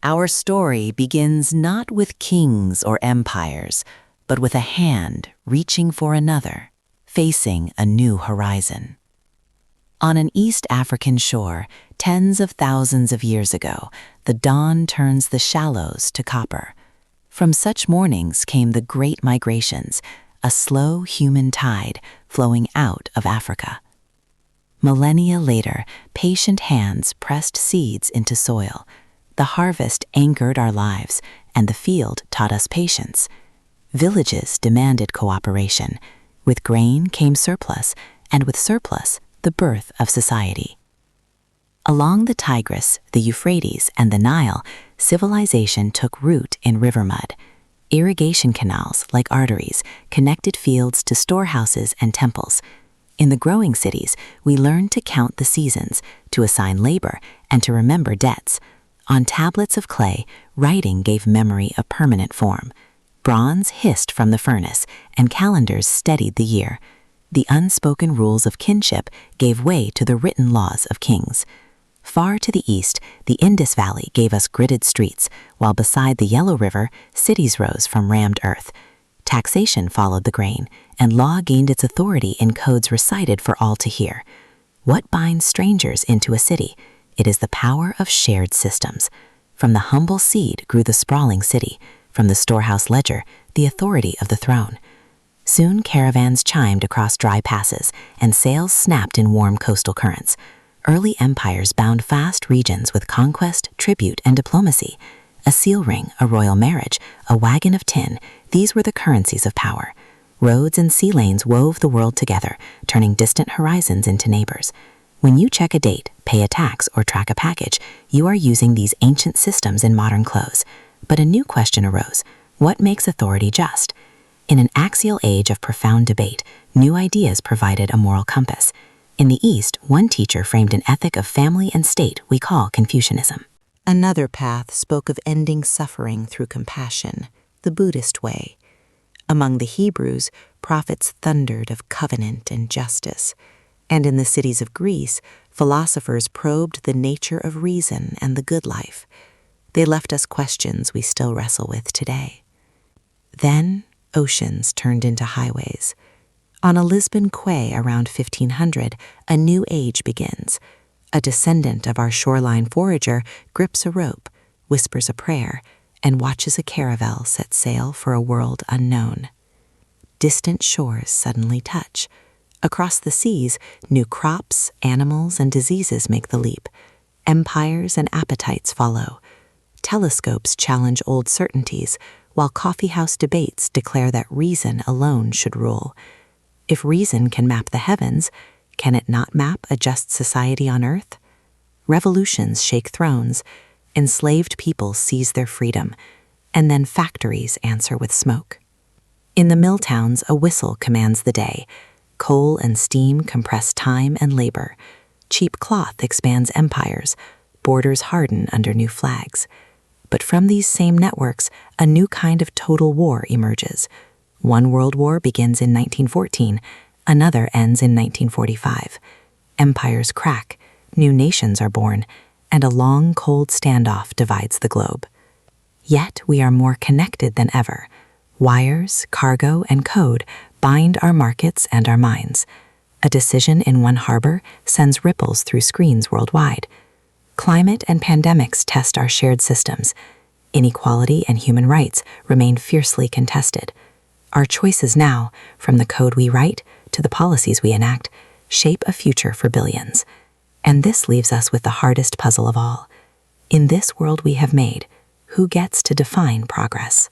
Our story begins not with kings or empires, but with a hand reaching for another, facing a new horizon. On an East African shore, tens of thousands of years ago, the dawn turns the shallows to copper. From such mornings came the Great Migrations, a slow human tide flowing out of Africa. Millennia later, patient hands pressed seeds into soil. The harvest anchored our lives, and the field taught us patience. Villages demanded cooperation. With grain came surplus, and with surplus, the birth of society. Along the Tigris, the Euphrates, and the Nile, civilization took root in river mud. Irrigation canals, like arteries, connected fields to storehouses and temples. In the growing cities, we learned to count the seasons, to assign labor, and to remember debts. On tablets of clay, writing gave memory a permanent form. Bronze hissed from the furnace, and calendars steadied the year. The unspoken rules of kinship gave way to the written laws of kings. Far to the east, the Indus Valley gave us gridded streets, while beside the Yellow River, cities rose from rammed earth. Taxation followed the grain, and law gained its authority in codes recited for all to hear. What binds strangers into a city? It is the power of shared systems. From the humble seed grew the sprawling city, from the storehouse ledger, the authority of the throne. Soon caravans chimed across dry passes, and sails snapped in warm coastal currents. Early empires bound vast regions with conquest, tribute, and diplomacy. A seal ring, a royal marriage, a wagon of tin, these were the currencies of power. Roads and sea lanes wove the world together, turning distant horizons into neighbors. When you check a date, pay a tax, or track a package, you are using these ancient systems in modern clothes. But a new question arose: what makes authority just? In an axial age of profound debate, new ideas provided a moral compass. In the East, one teacher framed an ethic of family and state we call Confucianism. Another path spoke of ending suffering through compassion, the Buddhist way. Among the Hebrews, prophets thundered of covenant and justice. And in the cities of Greece, philosophers probed the nature of reason and the good life. They left us questions we still wrestle with today. Then, oceans turned into highways. On a Lisbon quay around 1500, a new age begins. A descendant of our shoreline forager grips a rope, whispers a prayer, and watches a caravel set sail for a world unknown. Distant shores suddenly touch. Across the seas, new crops, animals, and diseases make the leap. Empires and appetites follow. Telescopes challenge old certainties, while coffeehouse debates declare that reason alone should rule. If reason can map the heavens, can it not map a just society on earth? Revolutions shake thrones, enslaved people seize their freedom, and then factories answer with smoke. In the mill towns, a whistle commands the day. Coal and steam compress time and labor. Cheap cloth expands empires. Borders harden under new flags. But from these same networks, a new kind of total war emerges. One world war begins in 1914, another ends in 1945. Empires crack, new nations are born, and a long, cold standoff divides the globe. Yet we are more connected than ever. Wires, cargo, and code bind our markets and our minds. A decision in one harbor sends ripples through screens worldwide. Climate and pandemics test our shared systems. Inequality and human rights remain fiercely contested. Our choices now, from the code we write to the policies we enact, shape a future for billions. And this leaves us with the hardest puzzle of all. In this world we have made, who gets to define progress?